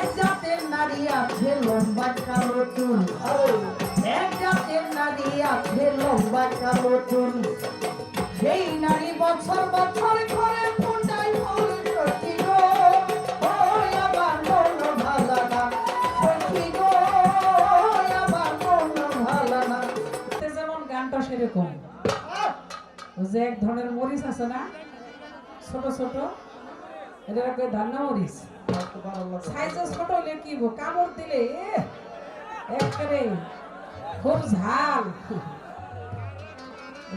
এক জাতের নারী আছে লম্বা কালো চুল, এক জাতের নারী আছে লম্বা কালো চুল। সেই নারী বছর বছর করে ফুটায় ফুল সখী গো, ওই আমার মন ভালো না সখী গো, আমার মন ভালো না। যেমন গানটা সেরকম, যে এক ধরনের মরিচ আছে না ছোট ছোট, এটা ধান্না মরিচ, সাইজে ছোট হলে কি কামড় দিলে একেবারে খুব ঝাল।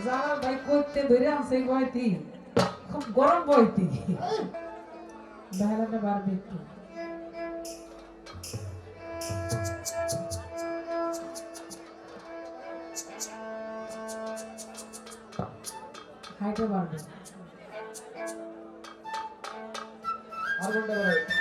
যারা ভাই করতে ধরে আনছে বয়তি, খুব গরম বয়তি, বেহালাটা বাড়বে একটু। হাইটও বাড়বে আর কোনটা বাড়বে।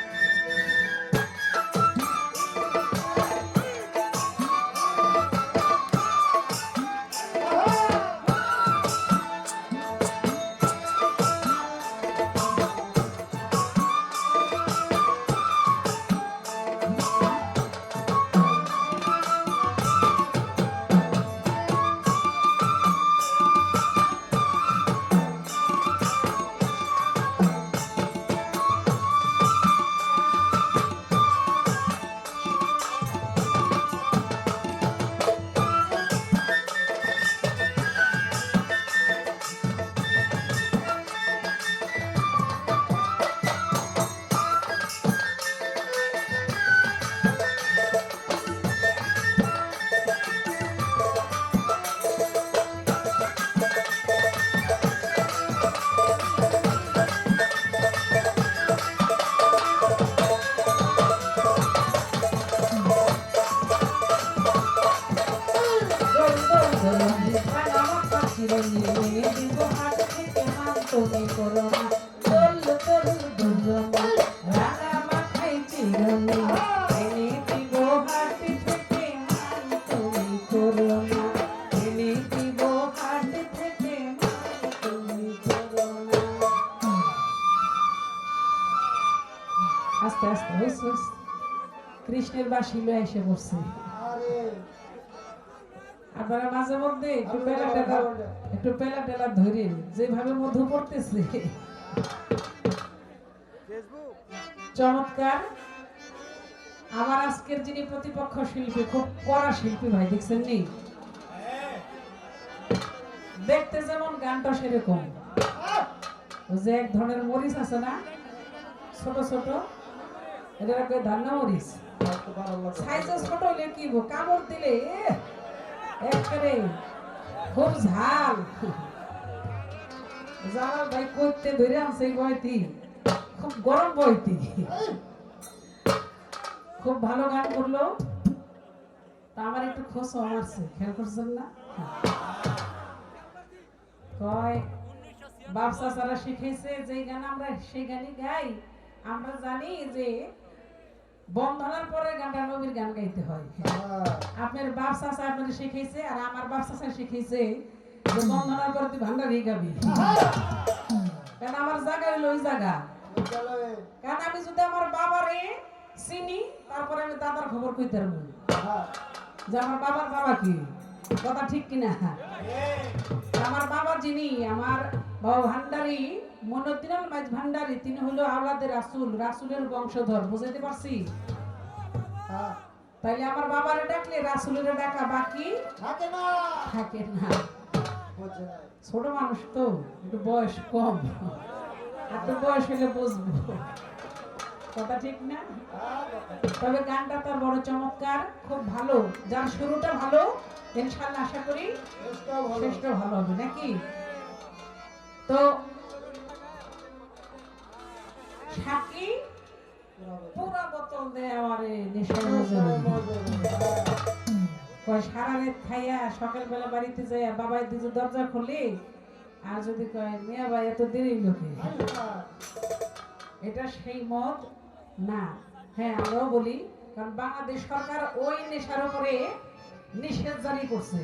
আস্তে আস্তে কৃষ্ণের বাসি লয়ে এসে বসছে। আপনারা মাঝে মধ্যে একটু পেলা টেলা ধরে যেভাবে মধু পড়তেছে চমৎকার। আমার আজকের যিনি প্রতিপক্ষ শিল্পী, খুব কড়া শিল্পী ভাই, দেখছেন নি? দেখতে যেমন গানটা সেরকম, যে এক ধরনের মরিচ আছে না ছোট ছোট, এটা ধান্না মরিচ, সাইজে ছোট হলে কি কামড় দিলে একেবারে খুব ঝাল। যারা ভাই করতে ধরে আনছে বয়তি, খুব গরম বয়তি, খুব ভালো গান করলো। তা আমার একটু খোঁজ মারছে, খেয়াল করছেন না? কয় বাপসা সারা শিখেছে যে গান আমরা সেই গানই গাই। আমরা জানি যে বন্ধনার পরে গানটা নবীর গান গাইতে হয়। আপনার বাপ চাচা আপনার শিখেছে, আর আমার বাপ চাচা শিখেছে যে বন্ধনার পরে তুই ভান্ডারি গাবি। কারণ আমার জায়গা হইলো ওই জায়গা। কারণ আমি যদি আমার বাবারে চিনি, তারপরে আমি দাদার খবর কইতে পারবো যে আমার বাবার বাবা কি, কথা ঠিক কিনা? আমার বাবা যিনি, আমার বাবা ভান্ডারি মনুদ্দিন মাঝ ভান্ডারি, তিনি হলো আওলাদে রাসূল, রাসূলের বংশধর। বুঝাইতে পারছি? তাইলে আমার বাবারে ডাকলে রাসূলের ডাকা বাকি থাকে না, থাকে না। ছোট মানুষ তো, একটু বয়স কম, একটু বয়স হলে বুঝবো, কথা ঠিক না? তবে গানটা তার বড় চমৎকার, খুব ভালো। যার শুরুটা ভালো, ইনশাআল্লাহ আশা করি শেষটা ভালো হবে, নাকি? তো সাকি পুরা বোতল দেওয়ারে নেশা কয় সারা রাত খাইয়া সকালবেলা বাড়িতে যাইয়া বাবাই দিকে দরজা খুলে, আর যদি কয় মিয়া ভাই এত দেরি লোকে, এটা সেই মদ না। হ্যাঁ, আমরাও বলি, কারণ বাংলাদেশ সরকার ওই নেশার উপরে নিষেধ জারি করছে।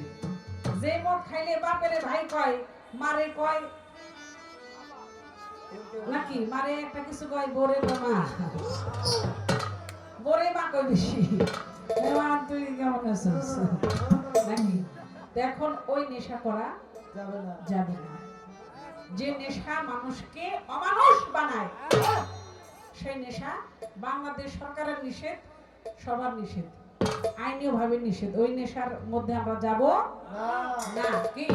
যে মদ খাইলে বাপেরে ভাই কয়, মারে কয় নাকি, মারে একটা কিছু কয় বোরে মা, বোরে কই বেশি মেহমান তুই কেমন আছিস নাকি এখন ওই নেশা করা যাবে না যে নেশা মানুষকে অমানুষ বানায় সেই নেশা বাংলাদেশ সরকারের নিষেধ সবার নিষেধ আইনীয় ভাবে নিষেধ ওই নেশার মধ্যে আমরা যাব না কি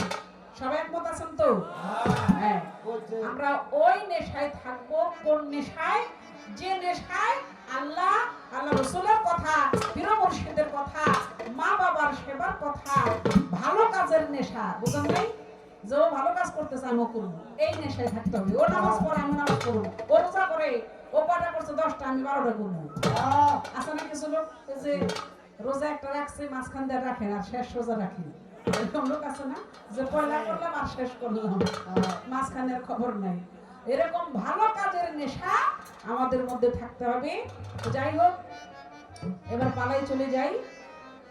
সবাই একমত আছেন তো হ্যাঁ আমরা ওই নেশায় থাকবো কোন নেশায় যে নেশায় আল্লাহ আল্লাহ রাসূলের কথা পীর মুর্শিদের কথা মা বাবার সেবার কথা ভালো কাজের নেশা বুঝেন নাই যে ভালো কাজ করতেছে আমি করব এই নেশায় থাকতে হবে ও নামাজ পড়ে আমি নামাজ পড়ব ও রোজা করে ও কয়টা করছে 10টা আমি 12টা করব আছে না কিছু লোক যে রোজা একটা রাখছে মাঝখান দিয়ে রাখেন আর শেষ রোজা রাখেন এরকম লোক আছে না যে পয়লা করলাম আর শেষ করলাম মাঝখানের খবর নাই এরকম ভালো কাজের নেশা আমাদের মধ্যে থাকতে হবে যাই হোক এবার পালাই চলে যাই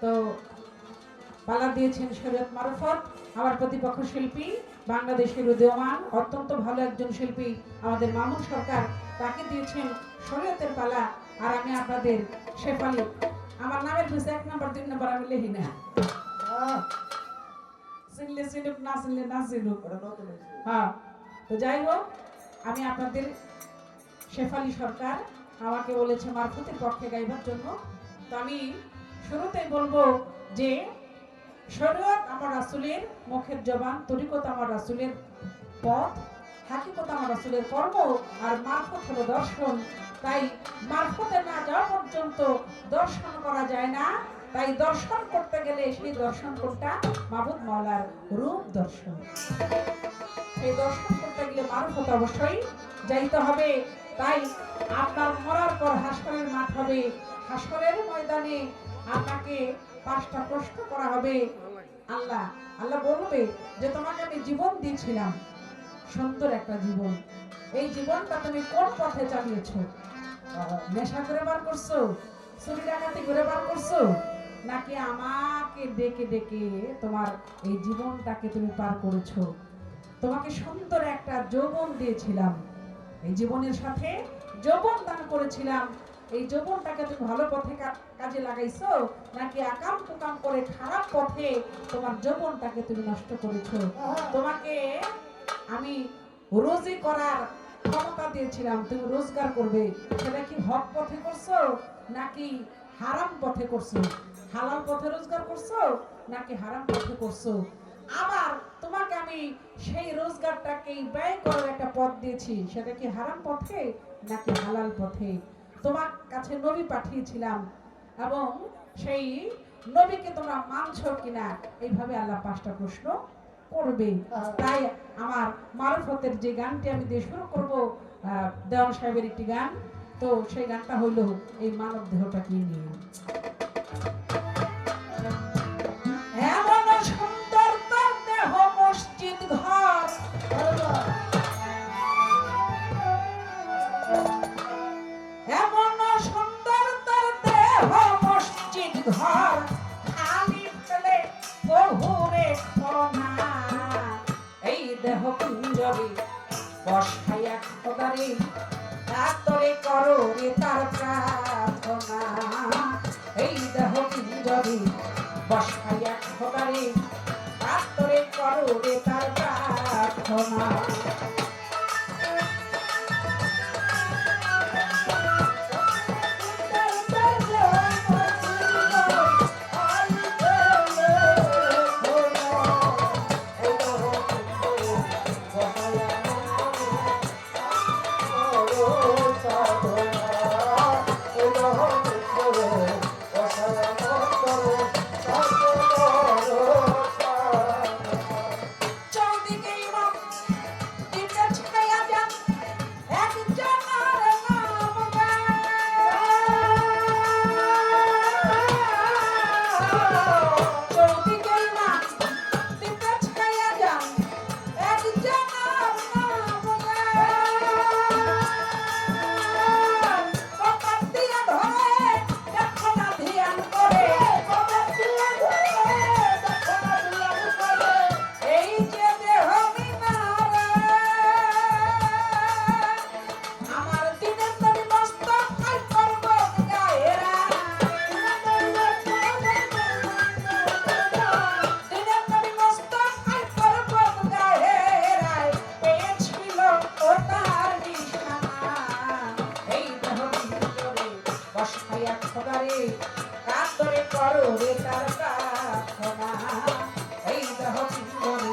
তো পালা দিয়েছেন শরীয়ত মারফত আমার প্রতিপক্ষ শিল্পী বাংলাদেশের উদীয়মান অত্যন্ত ভালো একজন শিল্পী আমাদের মামুন সরকার তাকে দিয়েছেন শরীয়তের পালা আর আমি আপনাদের শেফালি আমার নামের পিছনে 1 নাম্বার 2 নাম্বার আমি লিখি না চিনলে চিনুক না চিনলে না চিনুক হ্যাঁ তো যাই হোক আমি আপনাদের শেফালি সরকার আমাকে বলেছে মারফতের পক্ষে গাইবার জন্য তো আমি শুরুতেই বলবো যে শরীয়ত আমার রাসূলের মুখের জবান তরিকত আমার রাসূলের পথ হাকিকত আমার রাসূলের কর্ম আর মারফত হলো দর্শন তাই মারফতে না যাওয়া পর্যন্ত দর্শন করা যায় না তাই দর্শন করতে গেলে সেই দর্শন কোনটা মাবুদ মাওলার রূপ দর্শন সেই দর্শন করতে গেলে মারফত অবশ্যই যাইতে হবে তাই আপনার মরার পর হাসরের মাঠ হবে হাসরের ময়দানে আপনাকে 5টা প্রশ্ন করা হবে আল্লাহ আল্লাহ বলবে যে তোমাকে আমি জীবন দিয়েছিলাম সুন্দর একটা জীবন এই জীবনটা তুমি কোন পথে চালিয়েছো নেশা করে বার করছো চুরি ডাকাতি করে বার করছো নাকি আমাকে ডেকে ডেকে তোমার এই জীবনটাকে তুমি পার করেছো তোমাকে সুন্দর একটা যৌবন দিয়েছিলাম এই জীবনের সাথে যৌবন দান করেছিলাম এই যৌবনটাকে তুমি ভালো পথে কাজে লাগাইছো নাকি আকাম কুকাম করে খারাপ পথে তোমার যৌবনটাকে তুমি নষ্ট করেছো তোমাকে আমি রোজি করার ক্ষমতা দিয়েছিলাম তুমি রোজগার করবে সেটা কি হক পথে করছো নাকি হারাম পথে করছো হালাল পথে রোজগার করছো নাকি হারাম পথে করছো আবার তোমাকে আমি সেই রোজগারটাকে ব্যয় করার একটা পথ দিয়েছি সেটা কি হারাম পথে নাকি হালাল পথে তোমার কাছে নবী পাঠিয়েছিলাম এবং সেই নবীকে তোমরা মানছো কিনা এইভাবে আল্লাহ 5টা প্রশ্ন করবে তাই আমার মারফতের যে গানটি আমি দিয়ে শুরু করব দেওয়ান সাহেবের একটি গান তো সেই গানটা হলো এই মানব দেহটাকে নিয়ে এমন সুন্দর তোর দেহ মসজিদ ঘর এমন সুন্দর তোর দেহ মসজিদ ঘর খালি ফেলে বহুরে করোনা এই দেহ কুঞ্জরে বসাইয়া খোদারে তারে করো রে তার প্রার্থনা এক খোদারে কাজ ধরে করো রে তার প্রার্থনা এই দেহ পিঙ্গরে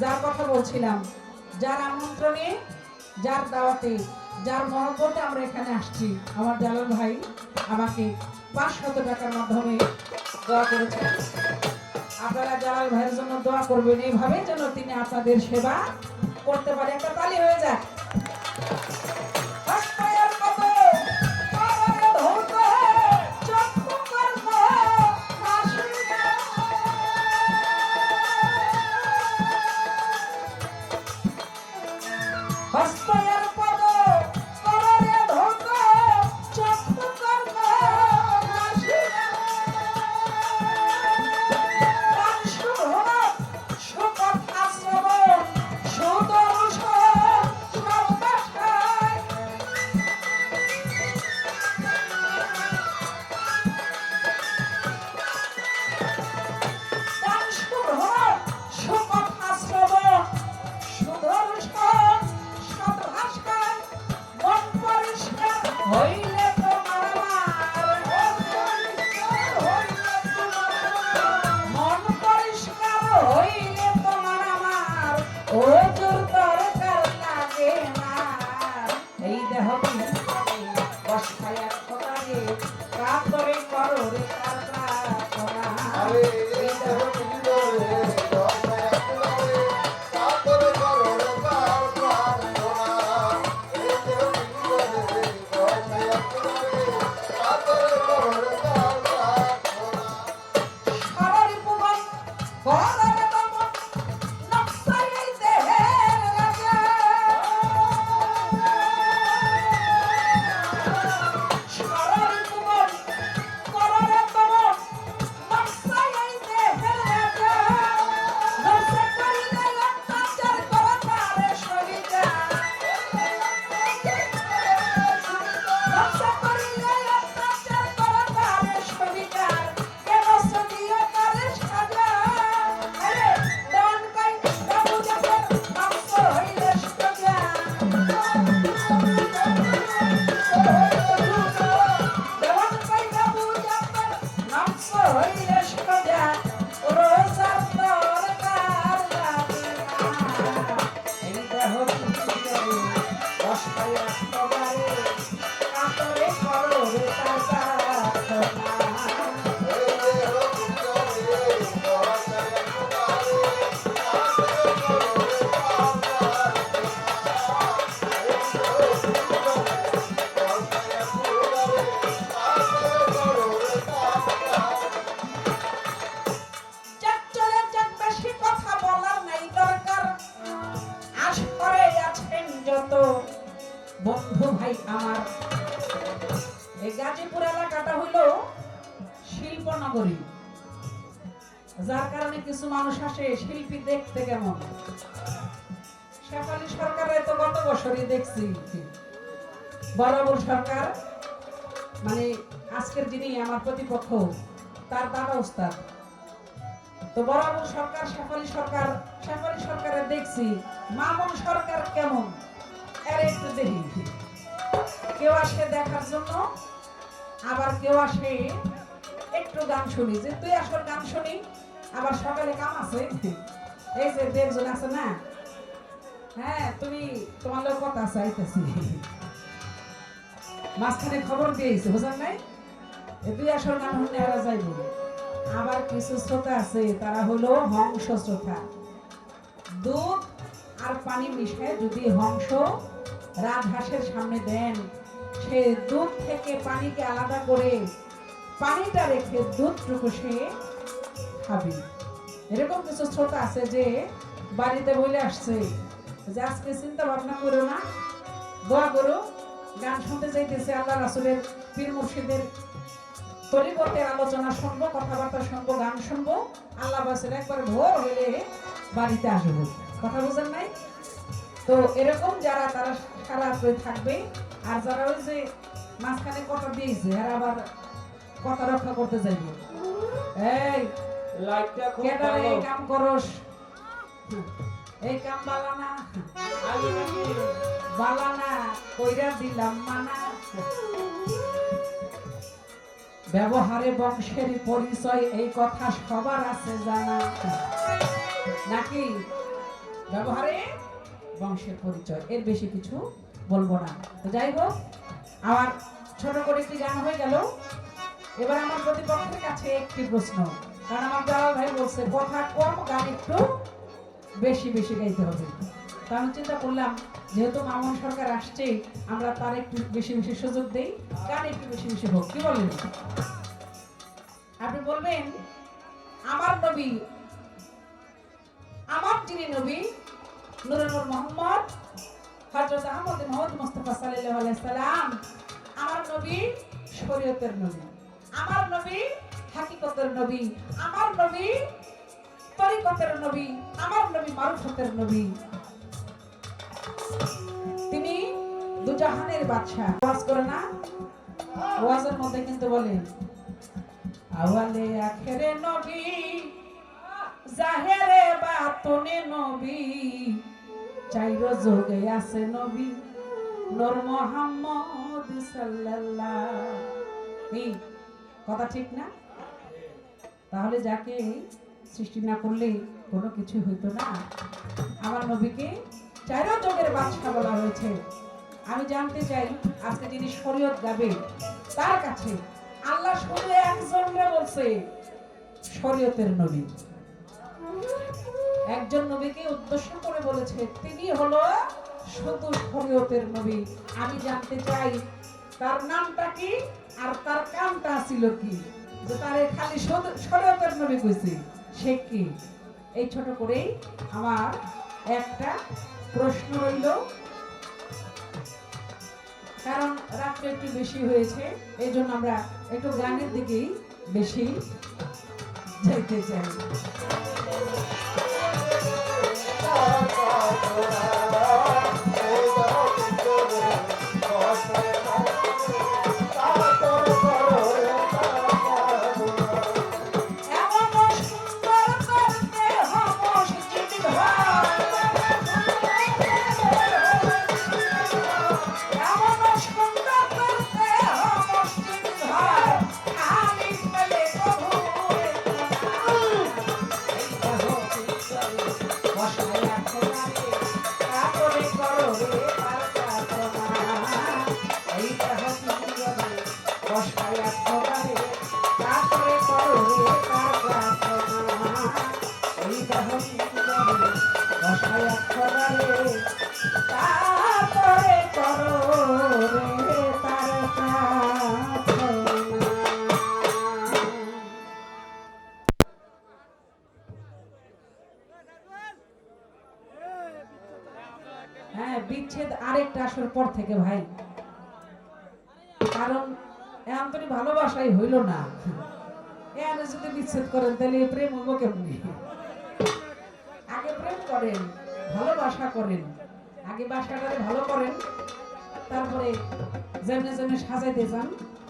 যার কথা বলছিলাম, যার আমন্ত্রণে, যার দাওয়াতে, যার মহব্বতে আমরা এখানে আসছি, আমার জালাল ভাই আমাকে 500 টাকার মাধ্যমে দোয়া করেছেন। আপনারা জালাল ভাইয়ের জন্য দোয়া করবেন, এইভাবে যেন তিনি আপনাদের সেবা করতে পারে। একটা তালি হয়ে যায়। বন্ধু ভাই আমার, এই গাজীপুর এলাকাটা হইল শিল্পনগরী, যার কারণে কিছু মানুষ আসে শিল্পী দেখতে কেমন। শেফালী সরকারের তো গত বছরই দেখছি, বরাবর সরকার মানে আজকের যিনি আমার প্রতিপক্ষ তার দাদা ওস্তাদ, তো বরাবর সরকার শেফালী সরকারের দেখছি। মামুন সরকার কেমন এর একটু দেখি, কেউ আসে দেখার জন্য, আবার কেউ আসে একটু গান শুনি, যে তুই আসল গান শুনি, আবার সকালে কাম আছে, এই যে দেড়জন আছে না, হ্যাঁ তুমি তোমার লোক কথা চাইতেছি, মাঝখানে খবর দিয়েছে বুঝলেন নাই, তুই আসল গান শুনলে এরা যাইব। আবার কিছু শ্রোতা আছে, তারা হলো হংস শ্রোতা, দুধ আর পানি মিশায় যদি হংস রাজহাঁসের সামনে দেন, সে দুধ থেকে পানিকে আলাদা করে পানিটা রেখে দুধটুকু সে খাবে। এরকম কিছু শ্রোতা আছে যে বাড়িতে বলে আসছে যে আজকে চিন্তা ভাবনা করো না, দোয়া করো, গান শুনতে চাইতেছে, আল্লাহ রাসূলের পীর মুর্শিদের তরিকতের আলোচনা শুনবো, কথাবার্তা শুনবো, গান শুনবো। আল্লাহ বাসের একবার ভোর হলে বাড়িতে আসবো। কথা বুঝেন নাই? তো এরকম যারা তারা সারা রাত্রে থাকবে, আর যারা ওই যে মাঝখানে কথা দিয়েছে আর আবার কথা রক্ষা করতে যাইবে, এই লাইটটা খুব কেডারে ভালো। এই কাম করস, এই কাম বালানা আগে নাকি বালানা কইরা দিলাম মানা। ব্যবহারে বংশের পরিচয়, এই কথা সবার আছে জানা নাকি? ব্যবহারে বংশের পরিচয়, এর বেশি কিছু বলবো না। তো যাই হোক, আমার ছোট করে একটি গান হয়ে গেল। এবার আমার প্রতিপক্ষের কাছে একটি প্রশ্ন, কারণ আমার দাদা ভাই বলছে কথা কম, গান একটু বেশি বেশি গাইতে হবে। তো আমি চিন্তা করলাম, যেহেতু মামুন সরকার আসছে, আমরা তার একটু বেশি বেশি সুযোগ দেই, গান একটু বেশি বেশি হোক। কি বলেন? আপনি বলবেন আমার নবী, আমার যিনি নবী নূরে নূর মোহাম্মদ হযরত আহমদ মুহাম্মদ মুস্তাফা সাল্লাল্লাহু আলাইহি সাল্লাম, আমার নবী শরীয়তের নবী, আমার নবী হাকিকতের নবী, আমার নবী তরিকতের নবী, আমার নবী মারুফতের নবী। তিনি দুজাহানের বাদশা। ওয়াজ করে না? ওয়াজের মধ্যে কিন্তু বলেন আওয়ালে আখেরে নবী, জাহেরে বাতনে নবী, চাইর যোগে আছে নবী নূর মুহাম্মদ সাল্লাল্লাহু। এই কথা ঠিক না? তাহলে যাকে সৃষ্টি না করলে কোনো কিছু হইতো না। আমার নবীকে চাইর যোগের বাদশা বলা হয়েছে। আমি জানতে চাই, আজকে যিনি শরীয়ত গাবে তার কাছে আল্লাহ শুধু একজনকে বলছে শরীয়তের নবী, একজন নবীকে উদ্দেশ্য করে বলেছে, তিনি হলো শুধু শরীয়তের নবী। আমি জানতে চাই তার নামটা কি আর তার কামটা ছিল কি, যে তারে খালি শরীয়তের নবী কইছে, সে কি? এই ছোট করেই আমার একটা প্রশ্ন রইল, কারণ রাত্রে একটু বেশি হয়েছে, এই জন্য আমরা একটু গানের দিকেই বেশি যাইতে চাই। হ্যাঁ, বিচ্ছেদ আরেকটা আসর পর থেকে ভাই, কারণ এখন তো ভালোবাসাই হইল না। এখন যদি বিচ্ছেদ করেন তাহলে প্রেম হবো কেমনি? আগে প্রেম করেন, ভালোবাসা করেন, আগে বাসাটারে ভালো করেন, তারপরে যেমনি যেমনি সাজাইতে যান।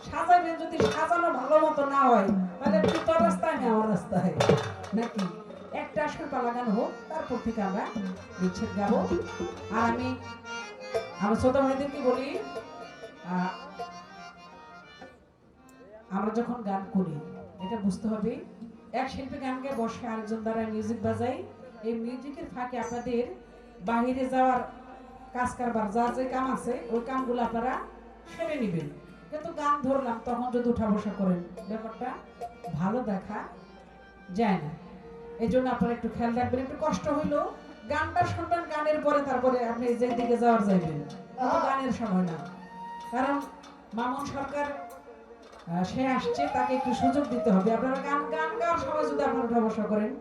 সাজাইবেন, যদি সাজানো ভালো মতো না হয় তাহলে তুই তোর রাস্তায় না আমার রাস্তায়, নাকি? একটা আসর পালা গান হোক, তারপর থেকে আমরা বিচ্ছেদ গাবো। আর আমি আমার ছোট ভাইদেরকে বলি, আমরা যখন গান করি এটা বুঝতে হবে, এক শিল্পী গান গায়ে বসে, আরেকজন দ্বারা মিউজিক বাজাই। এই মিউজিকের ফাঁকে আপনাদের বাহিরে যাওয়ার কাজ কারবার, যা যে কাম আছে ওই কামগুলো আপনারা সেরে নেবেন। কিন্তু গান ধরলাম তখন যদি উঠা বসা করেন, ব্যাপারটা ভালো দেখা যায় না। এই জন্য আপনারা একটু খেয়াল রাখবেন। একটু কষ্ট হইলো, গানটা শুনবেন, গানের পরে তারপরে আপনি যে দিকে যাওয়ার যাইবেন, কিন্তু গানের সময় না। কারণ মামুন সরকার সে আসছে, তাকে একটু সুযোগ দিতে হবে। আপনারা গান গাওয়ার সময় যদি আপনারা উঠা বসা করেন,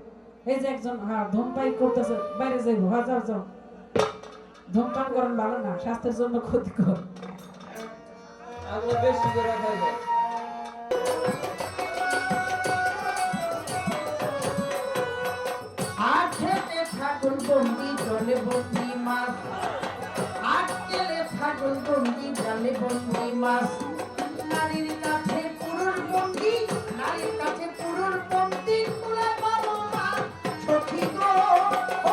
এই যে একজন ধূমপান করতেছে, বাইরে যাইব, যাও যাও, ধূমপান করেন ভালো না, স্বাস্থ্যের জন্য ক্ষতিকর। আমরা বেশি করে খাইব। বন্দি জলে বন্দি মাছ, আটকেলে ছাগল বন্দি জালে বন্দি মাছ। নারীর কাছে পুরুষ বন্দি, নারীর কাছে পুরুষ বন্দি, তুলে পাবো না সখী গো,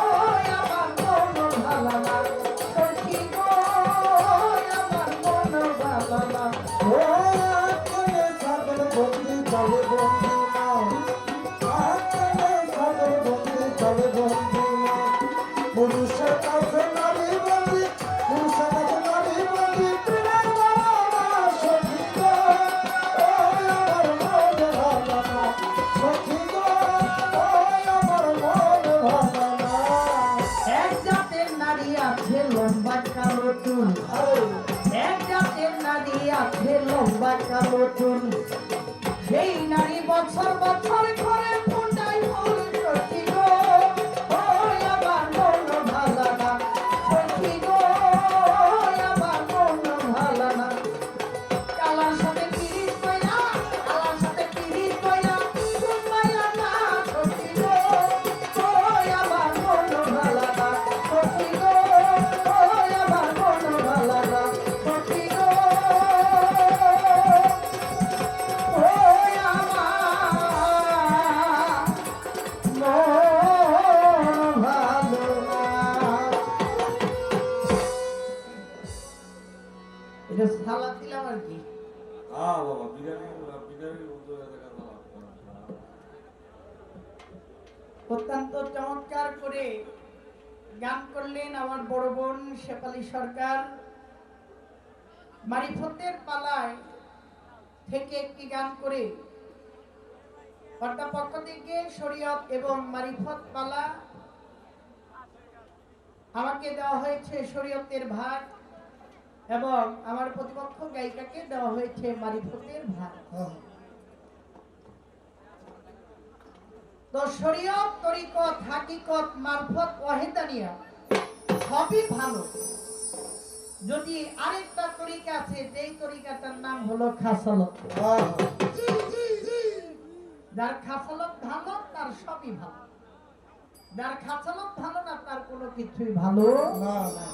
ওই আমার মন ভালা না, সখী গো, আমার মন ভালা না। ও আটকেলে ছাগল বন্দি জলে বন্দি মাছ, আটকেলে ছাগল বন্দি জলে বন্দি মাছ। পুরুষের কাছে নারী বন্দি, পুরুষের কাছে নারী বন্দি, তুলে পাবো না সখী গো, ওই আমার মন ভালা না, সখী গো, ওই আমার মন ভালা না। এক জাতের নারী আছে লম্বা কালো চুল, এক জাতের নারী আছে লম্বা কালো চুল, সেই নারী বছর বছর করে ফুটাই ফুল, সখী গো, ওই আমার মন ভালা না, সখী গো, ওই আমার মন ভালা না। কালার সাথে পিরিত কইরা, কালার সাথে পিরিত কইরা, ঘুমাইয়া না সখী গো, ওই আমার মন ভালা না, সখী গো, ওই আমার মন ভালা না, সখী গো, ওই আমার মন ভালো না। এটা সালাদ দিলাম আর কি। বাবা বিরিয়ানি বলতে অত্যন্ত চমৎকার করে গান করলেন আমার বড় বোন শেফালী সরকার। মারিফতের পালায় থেকে একটি গান করে কর্তা পক্ষ থেকে শরীয়ত এবং মারিফত পালা আমাকে দেওয়া হয়েছে শরীয়তের ভাগ, এবং আমার প্রতিপক্ষ গায়িকাকে দেওয়া হয়েছে মারিফতের ভাগ। তো শরীয়ত, তরিকত, হাকিকত, মারফত, ওয়াহিদানিয়া সবই ভালো। যদি আরেকটা তরিকা আছে, যেই তরিকাটার নাম হলো খাসালত। যার খাসালত ভালো তার সবই ভালো, যার খাসালত ভালো না তার কোনো কিছুই ভালো না না।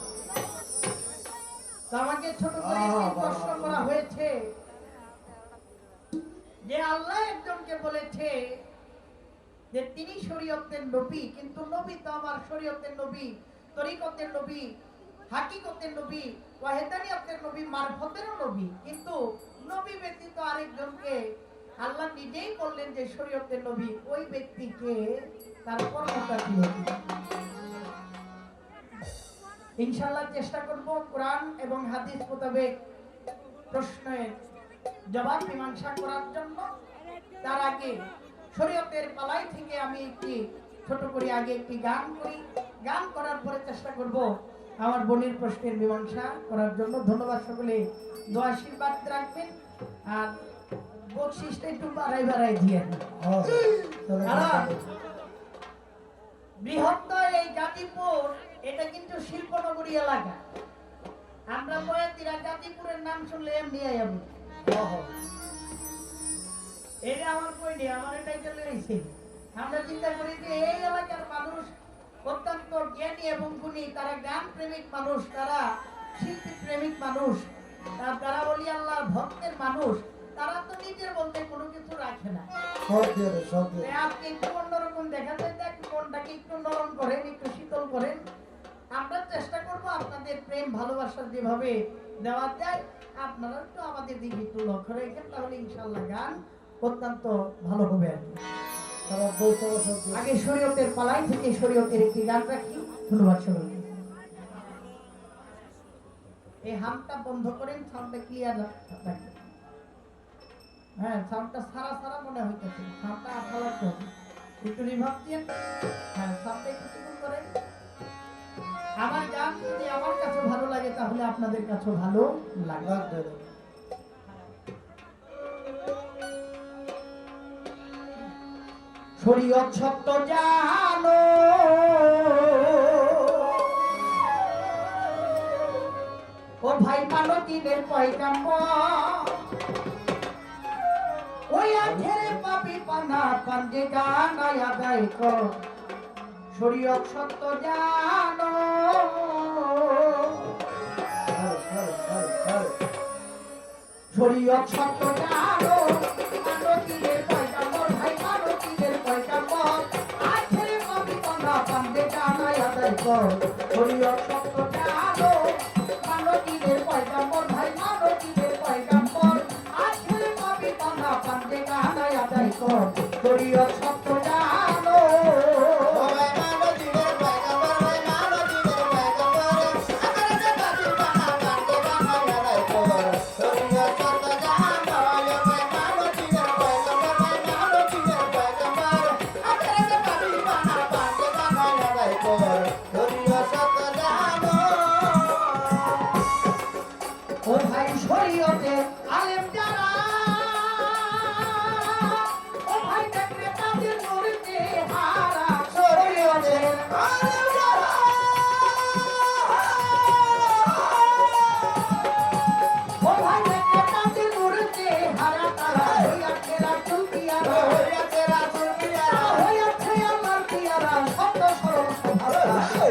তো আমাকে ছোট করে একটি প্রশ্ন করা হয়েছে যে আল্লাহ একজনকে বলেছে যে তিনি শরীয়তের নবী, কিন্তু নবী তো আমার শরীয়তের নবী, তরিকতের নবী, হাকিকতের নবী, ওয়াহিদানিয়াতের নবী, মারফতেরও নবী, কিন্তু নবী ব্যতীত আরেকজনকে আল্লাহ নিজেই বললেন যে শরীয়তের নবী, ওই ব্যক্তিকে তার কর্মটা কি হবে? ইনশাআল্লাহ চেষ্টা করব কোরআন এবং হাদিস মোতাবেক প্রশ্নের জবাব মীমাংসা করার জন্য। তার আগে শরীয়তের পালাই থেকে আমি একটি ছোট করে আগে একটি গান করি, গান করার পরে চেষ্টা করব আমার বোনের প্রশ্নের মীমাংসা করার জন্য। ধন্যবাদ, সকলে দোয়া আশীর্বাদ রাখবেন, আর বকশিসটা একটু বাড়াই দিয়ে কারণ বৃহত্তর এই গাজীপুর এটা কিন্তু শিল্পনগরী এলাকা। আমরা বয়াতিরা গাজীপুরের নাম শুনলে এমনি আইব, এটা আমার কই নেই, আমার এটাই চলে গেছে। আমরা চিন্তা করি যে এই এলাকার মানুষ অত্যন্ত জ্ঞানী এবং গুণী, তারা গান প্রেমিক মানুষ, তারা শিল্পী প্রেমিক মানুষ, তারা বলি আল্লাহর ভক্তের মানুষ, তারা তো নিজের বলতে কোনো কিছু রাখে না। আপনি একটু অন্যরকম দেখা যায়, মনটাকে একটু নরম করেন, একটু শীতল করেন। আমরা চেষ্টা করব আপনাদের প্রেম ভালোবাসা যেভাবে দেওয়া যায় আপনারা একটু আমাদের দিকে একটু লক্ষ্য রেখেন, তাহলে ইনশাআল্লাহ গান অত্যন্ত ভালো হবে আর কি। আগে শরীয়তের পালাই থেকে শরীয়তের একটি গান রাখি। ধন্যবাদ সকলকে। এই হামটা বন্ধ করেন, সাউন্ডটা ক্লিয়ার রাখবেন। হ্যাঁ, সাউন্ডটা সারা সারা মনে হইতেছে, সাউন্ডটা ভালো লাগতে হবে, একটু রিভার্ব দিন। হ্যাঁ, সাউন্ডটা একটু চিকন করেন। আমার গান যদি আমার কাছে ভালো লাগে তাহলে আপনাদের কাছে ভালো লাগবে। শরীয়ত সত্য জানো, ও ভাই মানবীদের পয়গাম্বর, ওই আখেরে পাপি পানা পাঞ্জে গান আদায় কর। শরীয়ত সত্য জানো শরীয়ত সত্য জানো মানবীদের পয়গাম্বর ভাই মানবীদের পয়গাম্বর আখেরে কবি কন্যা পান্ডে জানাই আদায় কর শরীয়ত সত্য জানো মানবীদের পয়গাম্বর ভাই মানবীদের পয়গাম্বর আখেরে কবি কন্যা পান্ডে জানাই আদায় কর শরীয়ত সত্য জানো ও ভাই শরীয়তে আলেম যারা ও ভাই দেখলে তাদের নূরেতে হারা শরীয়তে আলেম যারা ও ভাই দেখলে তাদের নূরেতে হারা তারা হইয়াছে রাসূল পিয়ারা হইয়াছে রাসূল পিয়ারা হইয়াছে আমার পিয়ারা সত্য সরল স্বভাব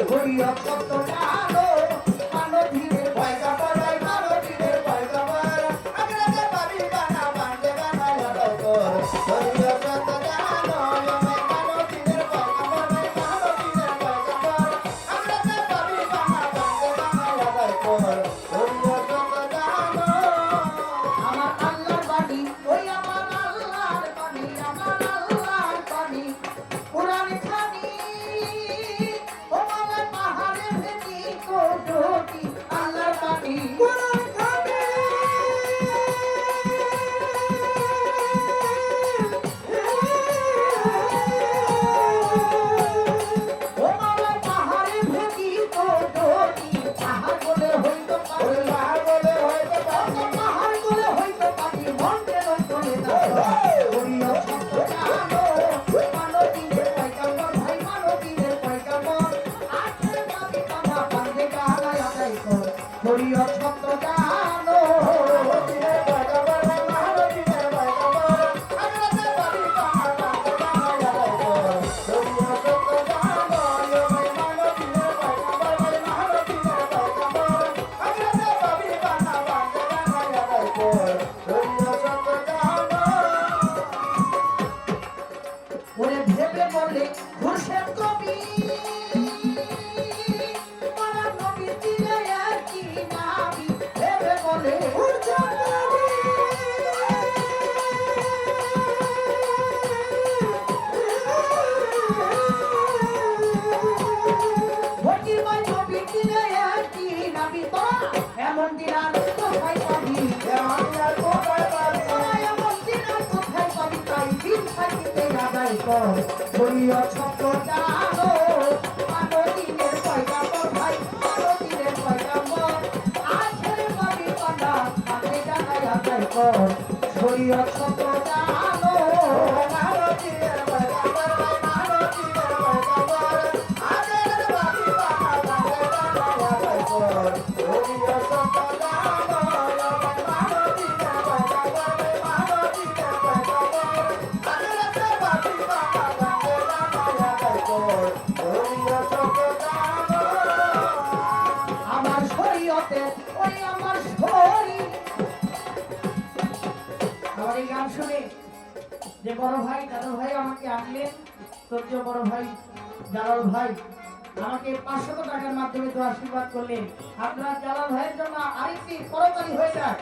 শরীয়ত সত্য জানো মানবীদের পয়গাম্বর ভাই মানবীদের পয়গাম্বর আগ্রাতে পাবি বানা বান্দে বানা আদায় কর শরীয়ত সত্য জানো মানবীদের পয়গাম্বর ভাই মানবীদের পয়গাম্বর আগ্রাতে পাবি বানা বান্দে বানা আদায় কর শরীয়ত সত্য জানো আমার আল্লাহর বাণী ওই আমার আল্লাহর বাণী আমার আল্লাহর বাণী কোরআন খানি ও আমার পাহাড়ে ভেটি কোটি আল্লাহর বাণী কোরআন খানি ও আমার পাহাড়ে ভেটি কোটি পাহাড় বলে হইতো পারি পাহাড় বলে হইতো পারি পাহাড় বলে হইতো পারি মন্ত্রে নইতলে না শরীয়ত সত্য জানো মানবীদের পয়গাম্বর ভাই মানবীদের পয়গাম্বর আখের পাবি বাবা বান্দে গালায় আদায় কর শরীয়ত সত্য জানো মানবীদের পয়গাম্বর ভাই মানবীদের পয়গাম্বর আখেরাতে পাবি বাবা বান্দে গালায় আদায় কর শরীয়ত সত্য জানো ভাই মানবীদের পয়গাম্বর ভাই মানবীদের পয়গাম্বর আখেরাতে পাবি বাবা বান্দে গালায় আদায় কর শরীয়ত সত্য জানো ওরে ভেবে বলে খুরশেদ কবি মারা নবী দিলে একই নাবি ভেবে বলে খুরশেদ কবি ফকির ভাই নবী দিলে একই নাবি তোরা এমন দিন আর কোথায় পাবি এমন দিন আর কোথায় পাবি তোরা এমন দিন আর কোথায় পাবি তাই দিন থাকিতে আদায় কর শরীয়ত সত্য জানো মানবীদের পয়গাম্বর ভাই মানবীদের পয়গাম্বর আখেরে পাবি বান্দা বান্দে গালায় আদায় কর শরীয়ত সত্য জানো মানবীদের পয়গাম্বর ভাই মানবীদের পয়গাম্বর আখেরে পাবি বান্দা বান্দে গালায় আদায় কর শরীয়ত সত্য জানো মানবীদের পয়গাম্বর ভাই মানবীদের পয়গাম্বর আখেরাতে পাবি বান্দা বান্দে গালায় আদায় কর শরীয়ত সত্য জানো আমার শরীয়তে ওই আমার শরী আমার এই গান শুনে যে বড় ভাই দাদু ভাই আমাকে আনলেন শ্রদ্ধেয় বড় ভাই জালাল ভাই আমাকে 500 টাকার মাধ্যমে তো আশীর্বাদ করলেন আপনারা জালাল ভাইয়ের জন্য আরেকটি করতালি হয়ে যায়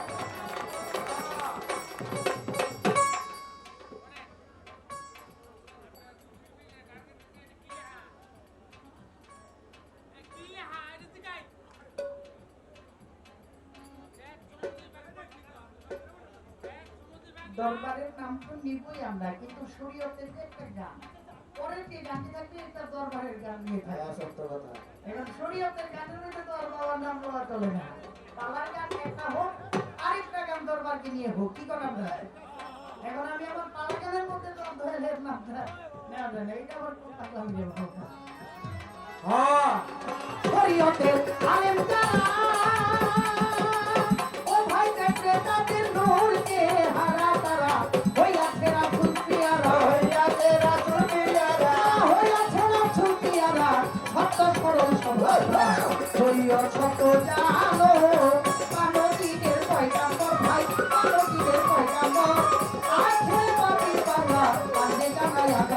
দরবারের নাম তো নিবই আমরা কিন্তু শরীয়তের যে একটা গান পরে যে গানটি থাকবে এটা দরবারের গান নিয়ে থাকে সত্য কথা এখন শরীয়তের গানের মধ্যে তো আর বাবার নাম বলা চলে না বাবার গান একটা হোক আরেকটা গান দরবারকে নিয়ে হোক কি করা যায় এখন আমি আমার পালা গানের মধ্যে তো ধরে নামটা নেওয়া যায় না এটা আমার খুব টাকা হয়ে যাবে হ্যাঁ শরীয়তের আলেম যারা ও ভাই দেখলে তাদের নূরকে হারা তারা হইয়াছে রাসূল পিয়ারা হইয়াছে রাসূল পিয়ারা হইয়াছে রাসূল পিয়ারা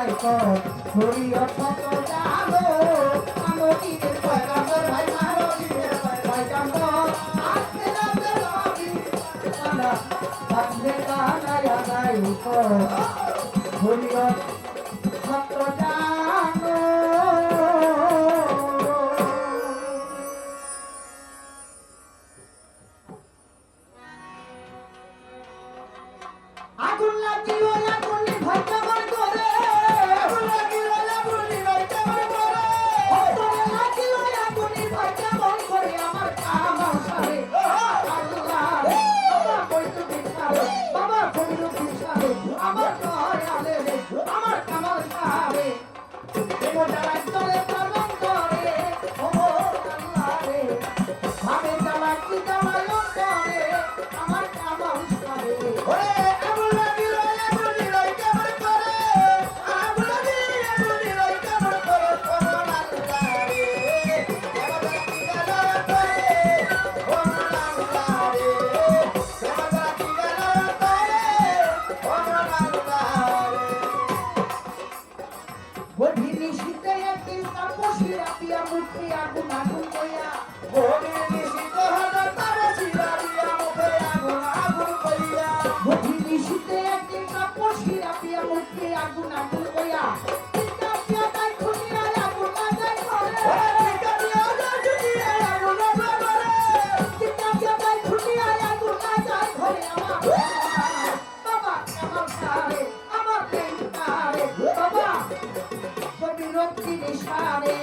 যায় কর শরীয়ত কত জানো মানবীদের পয়গাম্বর ভাই মানবীদের পয়গাম্বর আজকে রাতে নবী আলা আজকে গানায়া যায় কর শরীয়ত কত জানো আগুন লাগিও আগুন নিভাই কেমন করে আগুন লাগিও আগুন নিভাই কেমন করে আগুন লাগিও আগুন নিভাই কেমন করে আমার কামাল সাহে আল্লাহ বাবা কইতো বিছারে বাবা কইতো বিছারে আমার দয়ালে রে আমার কামাল সাহে এমন যারা চলে পালন করে ও আল্লাহ রে ভাবে জ্বালা কি জ্বালায়ন করে আমার কামাল সাহে ওরে মুখে আগুন আগুন কইয়া গভীর নিশীতে হঠাৎ তারে ছিড়া দিয়া মুখে আগুন আগুন কইয়া গভীর নিশীতে একদিন কাপড় ছিড়া দিয়া মুখে আগুন আগুন কইয়া টিকা দিয়া তাই খুনিয়া আগুন লাগাই করে টিকা দিয়া তাই খুনিয়া আগুন লাগাই করে টিকা দিয়া তাই খুনিয়া আগুন লাগাই করে আমার বাবা আমার সারে আমার লেঙ্কারে বাবা কবিরতি নিশারে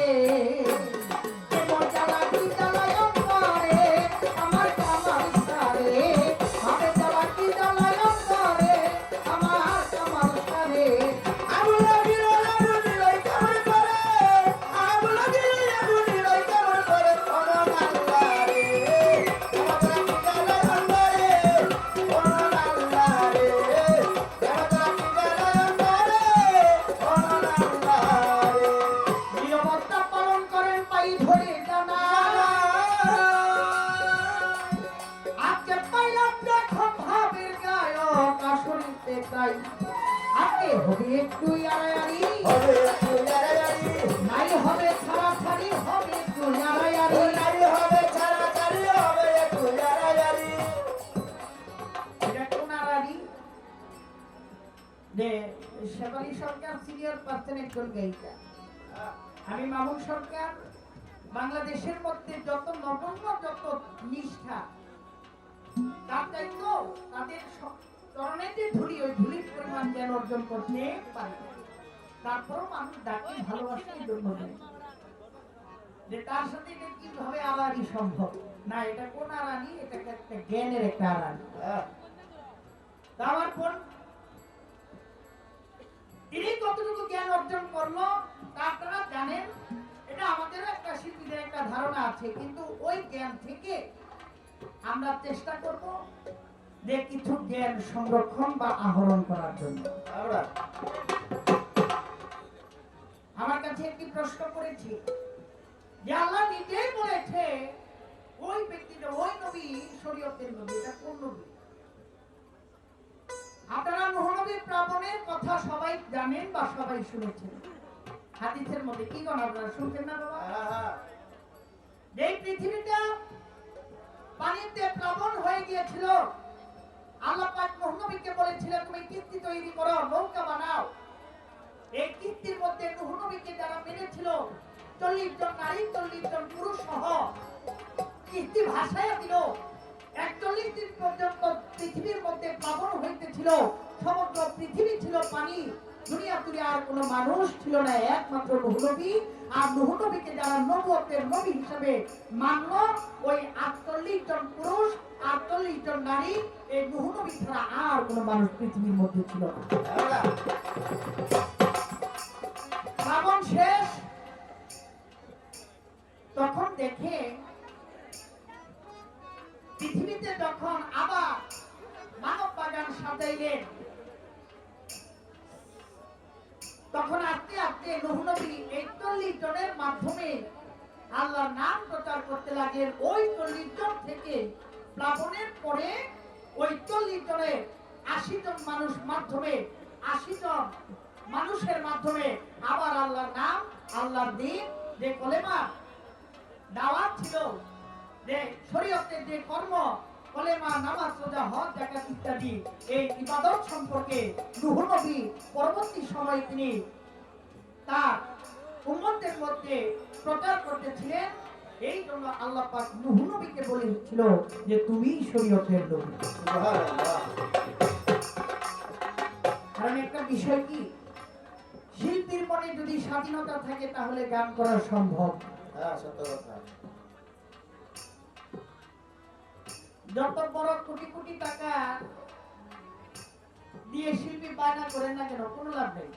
আজকে হবে একটু ইয়ারায়ারি হবে একটু ইয়ারায়ারি নাই হবে ছাড়াছাড়ি হবে একটু ইয়ারায়ারি নাই হবে ছাড়াছাড়ি হবে একটু ইয়ারায়ারি এটা কোন ইয়ারায়ারি যে শেফালি সরকার সিনিয়র পার্সন একজন গায়িকা আমি মামুন সরকার বাংলাদেশের মধ্যে যত নগণ্য যত নিষ্ঠা তার দায়িত্ব তাদের চরণেতে ধুলি ওই ধুলির পরিমাণ জ্ঞান অর্জন করতে পারে তারপরও মানুষ ডাকে ভালোবাসার জন্য যে তার সাথে এটা কিভাবে আড়াআড়ি সম্ভব না এটা কোন আড়াআড়ি এটা একটা জ্ঞানের একটা আড়াআড়ি আমার পর তিনি কতটুকু জ্ঞান অর্জন করলো তা আপনারা জানেন এটা আমাদের একটা শিল্পীদের একটা ধারণা আছে কিন্তু ওই জ্ঞান থেকে আমরা চেষ্টা করব যে কিছু জ্ঞান সংরক্ষণ বা আহরণ করার জন্য আমার কাছে একটি প্রশ্ন করেছি যে আল্লাহ নিজেই বলেছে ওই ব্যক্তিটা ওই নবী শরীয়তের নবী এটা কোন নবী আপনারা নূহ নবীর প্লাবনের কথা সবাই জানেন বা সবাই শুনেছেন হাদিসের মধ্যে কি কোন আপনারা শুনছেন না বাবা এই পৃথিবীটা পানিতে প্লাবন হয়ে গিয়েছিল আল্লাহ পাক নূহ নবীকে বলেছিলেন তুমি কিস্তি তৈরি করো নৌকা বানাও এই কিস্তির মধ্যে নূহ নবীকে যারা মেনেছিল 40 জন নারী 40 জন পুরুষ সহ কিস্তি ভাসায় দিল 41 দিন পর্যন্ত পৃথিবীর মধ্যে প্লাবন হইতেছিল সমগ্র পৃথিবী ছিল পানি দুনিয়া জুড়ে আর কোনো মানুষ ছিল না একমাত্র নূহ নবী আর নূহ নবীকে যারা নবুয়তের নবী হিসেবে মানল ওই 48 জন পুরুষ 48 জন নারী এই নূহ নবী ছাড়া আর কোনো মানুষ পৃথিবীর মধ্যে ছিল না প্লাবন শেষ তখন দেখে পৃথিবীতে যখন আবার মানব বাগান সাজাইলেন তখন আস্তে আস্তে নূহ নবী 41 জনের মাধ্যমে আল্লাহর নাম প্রচার করতে লাগলেন ওই 40 জন থেকে প্লাবনের পরে ওই 40 জনের 80 জন মানুষ মাধ্যমে 80 জন মানুষের মাধ্যমে মাধ্যমে আবার আল্লাহর নাম, আল্লাহর দ্বীন, যে কলেমা দাওয়াত ছিল, যে শরীয়তের যে কর্ম, কলেমা, নামাজ, রোজা, হজ, যাকাত ইত্যাদি এই ইবাদত সম্পর্কে নূহ নবী পরবর্তী সময়ে তিনি তার উম্মতের মধ্যে প্রচার করতেছিলেন। এই জন্য আল্লাহ পাক নূহ নবীকে বলেছিল যে তুমি শরীয়তের নবী। সুবহানাল্লাহ। কারণ একটা বিষয় কি, শিল্পীর মনে যদি স্বাধীনতা থাকে তাহলে গান করা সম্ভব। হ্যাঁ, সত্য কথা। যত বড় কোটি কোটি টাকা দিয়ে শিল্পী বায়না করেন না কেন, কোনো লাভ নেই।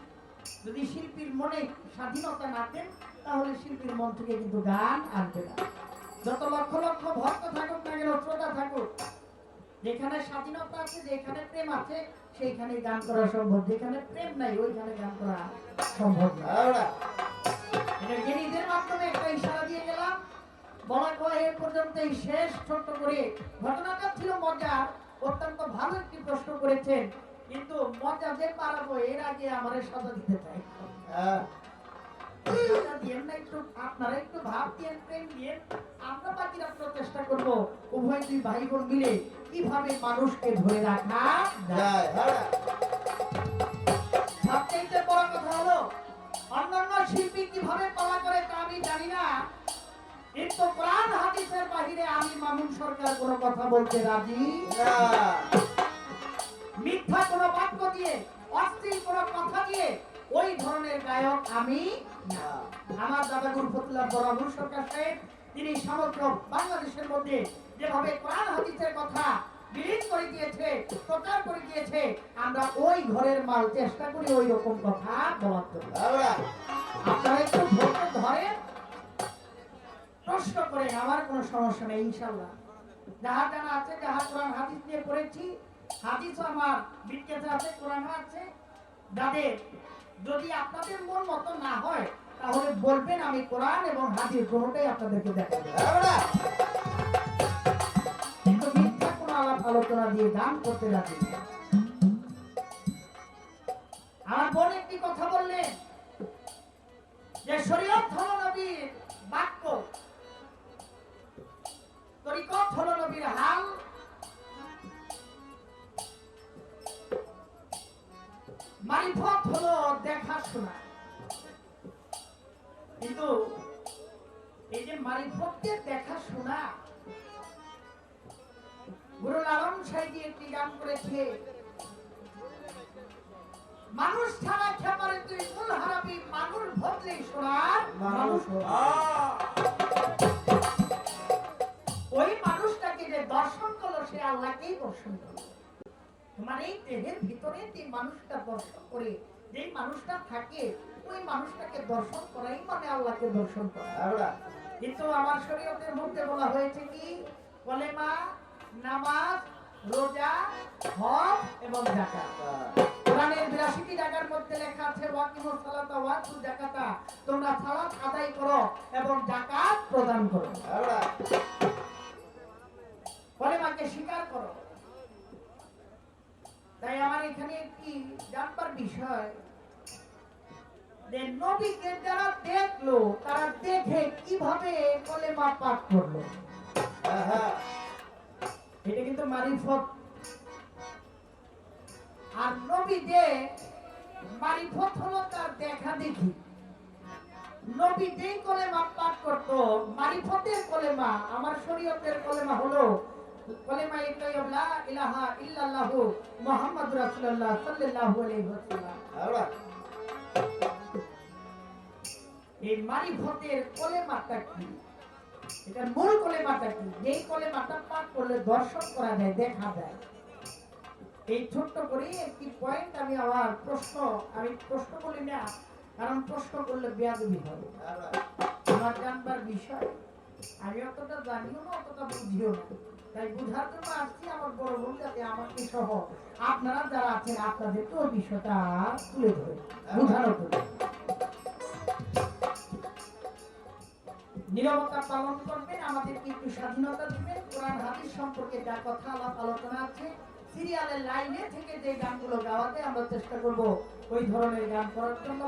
যদি শিল্পীর মনে স্বাধীনতা না দেন তাহলে শিল্পীর মন থেকে কিন্তু গান আসবে না। যত লক্ষ লক্ষ ভক্ত থাকুক না কেন, শ্রোতা থাকুক, যেখানে স্বাধীনতা আছে, যেখানে প্রেম আছে, সেইখানে গান করা সম্ভব। যেখানে প্রেম নাই ওইখানে গান করা সম্ভব না। এটা জ্ঞানীদের মাধ্যমে একটা ইশারা দিয়ে গেলাম। বলা কয় এ পর্যন্তই শেষ। ছোট্ট করে ঘটনাটা ছিল মজার, অত্যন্ত ভালো একটি প্রশ্ন করেছেন, কিন্তু মজা যে পারাবো এর আগে আমারে সাজা দিতে চাই। সাজা দিয়েন না, একটু আপনারা একটু ভাব দিয়েন, প্রেম দিয়েন, আমরা বাকিরা চেষ্টা করব উভয় দুই ভাই বোন মিলে কিভাবে মানুষকে ধরে রাখা যায়। সবচেয়ে বড় কথা হলো অন্যান্য শিল্পী কিভাবে পালা করে তা আমি জানি না, কিন্তু কোরআন হাদিসের বাহিরে আমি মামুন সরকার কোনো কথা বলতে রাজি না। মিথ্যা কোনো বাক্য দিয়ে, অশ্লীল কোনো কথা দিয়ে ওই ধরনের গায়ক আমি না। আমার দাদা গুরফতুল্লাহ বরাবর সরকার সাহেব, তিনি সমগ্র বাংলাদেশের মধ্যে যেভাবে কোরআন হাদিসের কথা বিলীন করে দিয়েছে, প্রচার করে দিয়েছে, আমরা ওই ঘরের মাল চেষ্টা করি ওই রকম কথা বলার জন্য। আপনারা একটু ধৈর্য ধরেন, প্রশ্ন করেন, আমার কোনো সমস্যা নেই ইনশাআল্লাহ। যাহা জানা আছে, যাহা কোরআন হাদিস নিয়ে পড়েছি, হাদিসও আমার বিজ্ঞাতে আছে, কোরআনও আছে। যাদের যদি আপনাদের মন মতো না হয় তাহলে বলবেন, আমি কোরআন এবং হাদিস দুটোটাই আপনাদেরকে দেখাবো। কিন্তু মিথ্যা কোনো আলাপ আলোচনা দিয়ে গান করতে রাজি না। আমার বোন একটি কথা বললেন যে শরীয়ত হলো নবীর বাক্য, তরিকত হলো নবীর হাল, মারিফত হলো দেখাশোনা। কিন্তু এই যে মারিফতকে দেখাশোনা, গুরু লালন সাহেব একটি গান করেছে, মানুষ ছাড়া খেপারে তুই মূল হারাবি, মানুষ ভবলে সোনার মানুষ। ওই মানুষটাকে যে দর্শন করলো সে আল্লাহকেই দর্শন করলো। তোমার এই দেহের ভিতরে যে মানুষটা দর্শন করে, যে মানুষটা থাকে, ওই মানুষটাকে দর্শন করাই মানে আল্লাহকে দর্শন করা। কিন্তু আমার শরীয়তের মধ্যে বলা হয়েছে কি, কলেমা, নামাজ, রোজা, হজ এবং যাকাত। কোরআনের ৮২টি জায়গার মধ্যে লেখা আছে ওয়াকিমুস সালাতা ওয়াতুজ যাকাতা, তোমরা সালাত আদায় করো এবং যাকাত প্রদান করো, কলেমাকে স্বীকার করো। তাই আমার এখানে একটি জানবার বিষয় যে নবীকে যারা দেখলো তারা দেখে কিভাবে কলেমা পাঠ করলো, এটা কিন্তু মারিফত। আর নবী যে মারিফত হলো তার দেখা দেখি। নবী যেই কলেমা পাঠ করতো মারিফতের কলেমা, আমার শরীয়তের কলেমা হলো কলেমা লা ইলাহা ইল্লাল্লাহু মুহাম্মাদুর রাসূলুল্লাহ সাল্লাল্লাহু আলাইহি ওয়াসাল্লাম। এই মারিফতের কলেমাটা কি, এটা মূল কলেমাটা কি, যেই কলেমাটা পাঠ করলে দর্শন করা যায়, দেখা যায়। এই ছোট্ট করে একটি পয়েন্ট আমি প্রশ্ন বলি না, কারণ প্রশ্ন করলে বেয়াদবি হবে। আমার জানবার বিষয়, আমি অতটা জানিও না, অতটা বুঝিও না, তাই বুঝার জন্য আসছি। আমার বড় বোন যাতে আমাকে সহ আপনারা যারা আছেন আপনাদেরকে ওই বিষয়টা তুলে ধরে বুঝানোর জন্য। নীরবতা পালন করবেন, আমাদেরকে একটু স্বাধীনতা দিবেন। কোরআন হাদিস সম্পর্কে যা কথা আলাপ আলোচনা আছে সিরিয়ালের লাইনে থেকে যে গানগুলো গাওয়াতে আমরা চেষ্টা করব ওই ধরনের গান করার জন্য।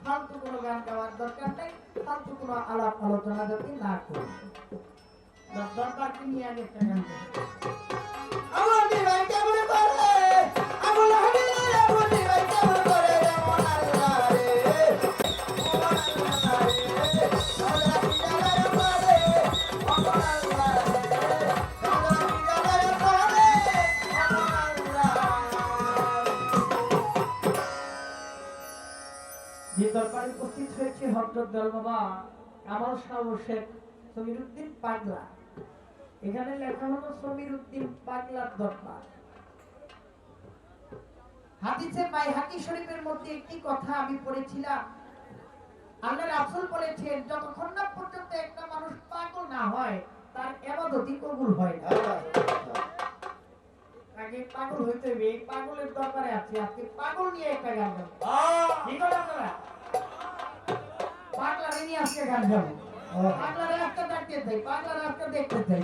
ফালতু কোনো গান গাওয়ার দরকার নেই, ফালতু কোনো আলাপ আলোচনা যাতে না করি। দরবারকে নিয়ে আগে একটা গান গাই। আমার দিবাই কেমন করে আগুন হাবি আমার দিবাই কেমন করে মন আল্লাহ রে মন আল্লাহ রে আল্লাহ বিদায় করে মন আল্লাহ রে আল্লাহ বিদায় করে মন আল্লাহ। যে দরবারে উপস্থিত হয়েছে হযরত দল বাবা কামাল শাহ শেখ সমীরউদ্দিন পাগলা। এখানে লেখা হলো সমীরউদ্দিন পাগলার দরবার। হাদিসে বাইহাকি শরীফের মধ্যে একটি কথা আমি পড়েছিলাম। আল্লাহ রাসূল বলেছেন যতক্ষণ না পর্যন্ত একটা মানুষ পাগল না হয় তার ইবাদতই কবুল হয় না। আগে পাগল হইতে হবে, এই পাগলের দরবারে আছে। আজকে পাগল নিয়ে একটা গান গাবো। কি বলেন আপনারা? পাগলা নিয়ে আজকে গান গাবো। পাগলারে একটা ডাকতে চাই, পাগলারে একটা দেখতে চাই।